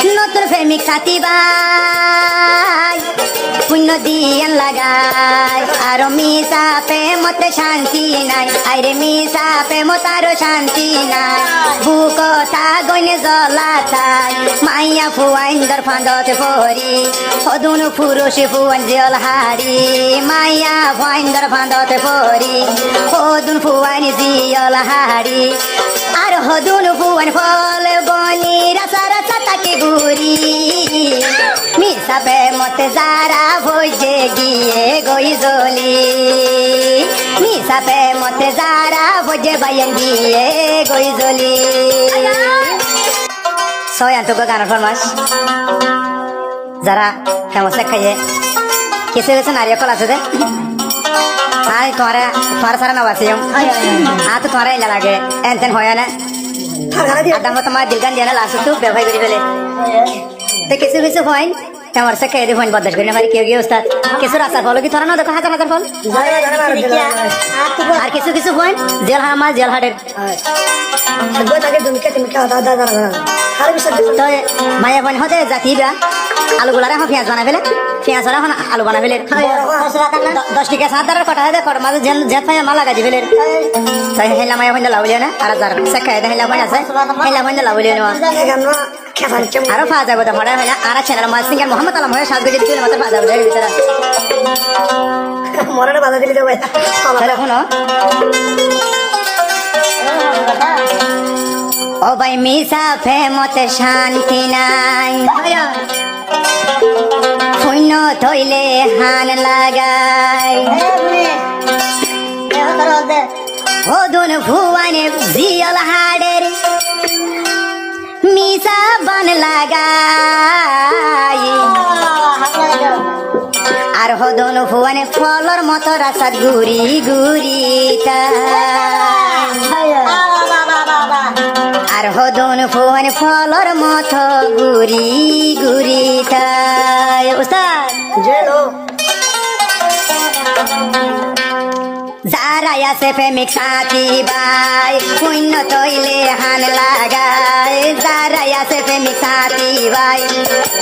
নতুন প্রেমিক সাথী ভাই পুণ্য দিয়ান লাগায় আর মিশা প্রেমতে শান্তি নাই আরে মিশা প্রেমত আরো শান্তি নাই বুকতা গইনে জ্বলা থাই মাইয়া ফুয়াইন্দর ফাঁদত পরি সদুন পুরুষ ফুয়ান জল হারি মাইয়া ফুয়াইন্দর ফাঁদত পরি সদুন ফুয়ান জিয়ল হারি আর হদুন ফুয়ান ফল বনি রাসা রাসা তাকে ঘুরি মিশা প্রেমতে যারা ভোজে গিয়ে গই জলি মিশা প্রেমতে যারা ভোজে বাইন গিয়ে গই জলি ছয় আটক গানের ফরমাস যারা ফেমাস খাইয়ে কিছু কিছু নারী কল আছে হাই তোমার সারা নাও আছে তো তোমার এলা লাগে এন তেন হয় না আদাম তোমার দিলগান দিয়ে না লাস্ট তো ব্যবহার করে ফেলে তো কিছু কিছু হয় আমার সে খেয়ে দেখুন বদাস করি না ভাই কেউ গিয়ে ওস্তাদ কিছু রাস্তার ফল কি তোরা না দেখো হাজার হাজার ফল আর কিছু কিছু হয় জেল আমার জেল হাটের তো মায়া বোন হতে জাতিরা আলু গুলারে এখন পেঁয়াজ বানা ফেলে পেঁয়াজ এখন আলু বানা ফেলে 10 টাকা 7 কটা হয় কট মাঝে জেল ফাই মালা গাজি ফেলে তাই হেলা মায়া বোন লাউলিয়া না আর যার সে খেয়ে হেলা বোন আছে হেলা বোন লাউলিয়া না আরো পাওয়া যাবে তো মনে হয় না আর চ্যানেল মাছ সিঙ্গার মোহাম্মদ আলম হয়ে সাত গেজি দিলে মাত্র পাওয়া যাবে ভিতরে মনে বাধা দিলে তো ভাই তাহলে শুনো ও ভাই মিশা প্রেমতে শান্তি নাই শূন্য থইলে হান লাগাই হদুন ভুয়ানে জিয়ল হাড়ের মিশা বান লাগাই আর হদন ভুয়ানে ফলর মতো রাসাত ঘুরি ঘুরি আর হদন ভুয়ানে ফলর মতো ঘুরি ঘুরি তাই উস্তাদ যারা আছে প্রেমিক সাথী ভাই পুণ্য তৈলে হান লাগায় যারা আছে প্রেমিক সাথী ভাই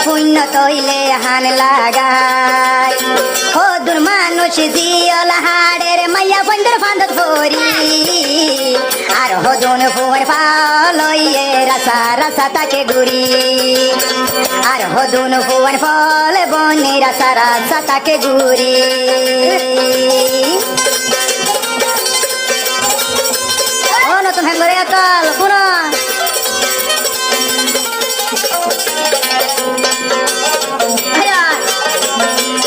পুণ্য তৈলে হান লাগায় হদুর মানুষ জিয়ল হাড়ের মাইয়া বন্ধুর ফাঁদত ভরি আর হদুন ফুয়ার ফলইয়ে রাসা রাসা তাকে ঘুরি আর হদুন ফুয়ার ফল বনে রাসা রাসা তাকে ঘুরি নতুন হেঙ্গরে আকাল পুরা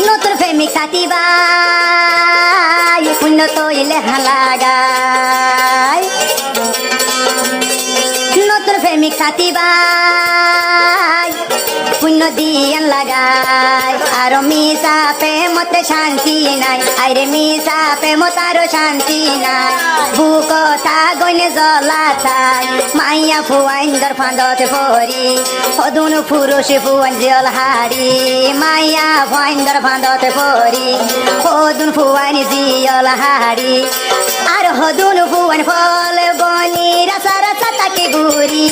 নতুন প্রেমিক সাথী ভাই পুণ্য তৈলে হালাগায় নতুন প্রেমিক সাথী ভাই পুণ্য দিয়ান লাগায় আর মিশা প্রেমতে শান্তি নাই আরে মিশা প্রেমত আরো শান্তি নাই বুকতা গইনে জ্বলা থাই মাইয়া ফুয়াইন্দর ফাঁদত পরি সদুন পুরুষ ফুয়ান জল হারি মাইয়া ফুয়াইন্দর ফাঁদত পরি সদুন ফুয়ান জিয়ল হারি আর হদুন ফুয়ান ফল বনি রাসা রাসা তাকে ঘুরি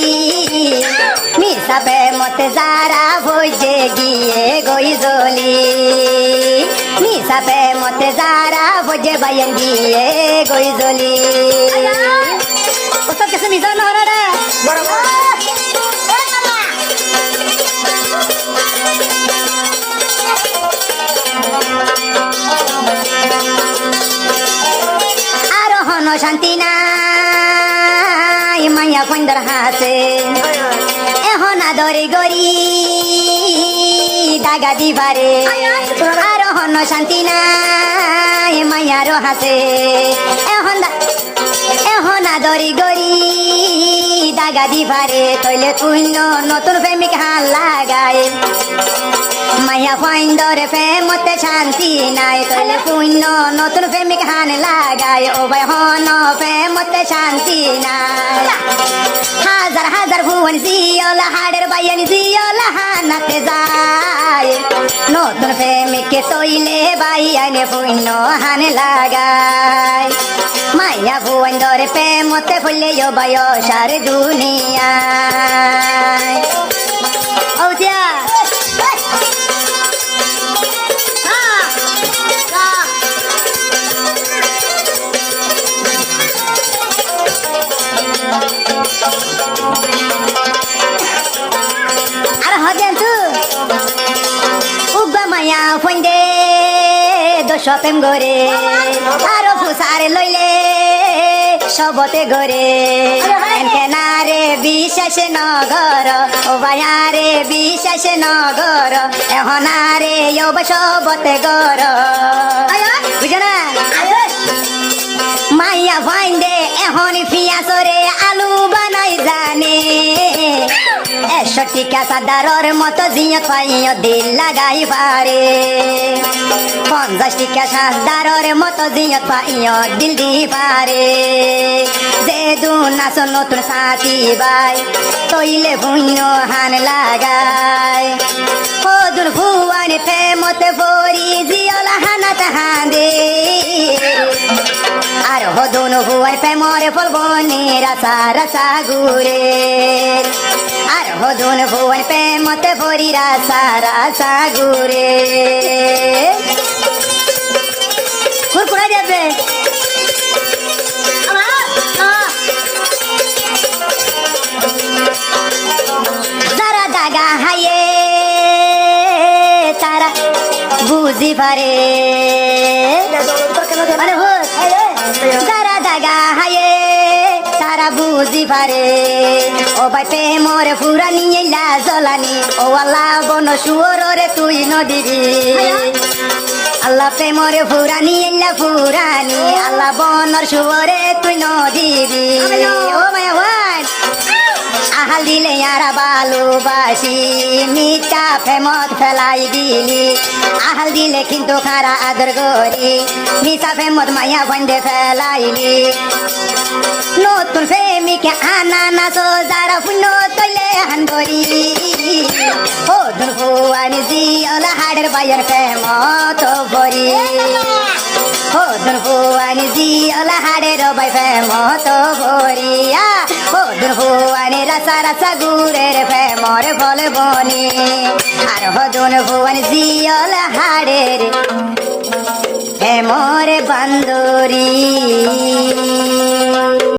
মিশা প্রেমতে যারা ভোজে গিয়ে গই জলি মিশা প্রেমতে যারা ভোজে বাইন গিয়ে গই জলি ওসব কিছু মিশা না রে আর হন শান্তি নাই মাইয়া ফন্দর হাসে এখন আদরে গরি দাগা দিবারে আর হন শান্তি নাই মাইয়ারও হাসে এখন আদরি গরি দাগা দিবারে তৈলে তুইল নতুন প্রেমিক হাল লাগায় মাইয়া ফাইন্দরে প্রেমতে শান্তি নাই তৈলে পুণ্য নতুন প্রেমিক হান লাগায় ও ভাই হন প্রেমতে শান্তি নাই হাজার হাজার ভুবন জিয়ল হাড়ের বাইন জিয়ল হানাতে যায় নতুন প্রেমিককে তৈলে বাইয়ানে পুণ্য হান লাগায় মাইয়া ভুবন ধরে প্রেমতে ফুললে বয়সার দুনিয়ায় ও আর হদেন তু উগবা মায়া ফইন্দে দোষ প্রেম গরে আর ফুসারে লইলে সবতে গরে কেনারে বিশ্বাস নগর ও ভাইয়ারে বিশ্বাস নগর এহনারে সবতে গর বুঝো না মাইয়া ফাইন্দে এখন ফিয়াসরে আলু বানাই জানে 100 টিকা সাদারর মতো জিয়ত পাইও দিল লাগাই পারে 50 টিকা সাদারর মতো জিয়ত পাইও দিল দি পারে যে দুনাস নতুন সাথী ভাই তইলে ভুইন হান লাগায় হদুর ভুয়ানি প্রেমতে ভরি জিয়ল হানাত হাঁদে আর হদুন ভুয়াই প্রেমরে ফলবনি রাসা রাসা ঘুরে আর হদুন ভুয়াই প্রেমতে ভরি রাসা রাসা ঘুরে কুরকুরা যাবে যারা দাগা হাইয়ে তারা বুঝি পারে যারা দাগা হাইয়ে তারা বুঝি পারে ও ভাই প্রেমর ফুরানি এলা জলানি ও আল্লাহ বন সুয়রে তুই নদিবি আল্লাহ প্রেমর ফুরানি এলা ফুরানি আল্লাহ বনর সুয়রে তুই নদিবি ও ভাই আহাল দিলে আরা ভালোবাসি মিঠা প্রেমত ফেলাই দিলি আহাল দিলে কিন্তু খারা আদর করি মিঠা প্রেমত মায়া বন্ধে ফেলাইলি নতুন প্রেমিকে আনা না যারা পুণ্য তৈলে হান করি ও দুর্ভুয়ানি জিয়ল হাড়ের বাইয়ের প্রেমত ভরি ও দুর্ভুয়ানি জিয়ল হাড়ের বাই প্রেমত ভরিয়া ও দুর্ভুয়ানি রাসা রাসা গুরের প্রেমর ফল বনি আর হদুন ভুয়ান জিয়ল হাড়ের প্রেমর বান্দরি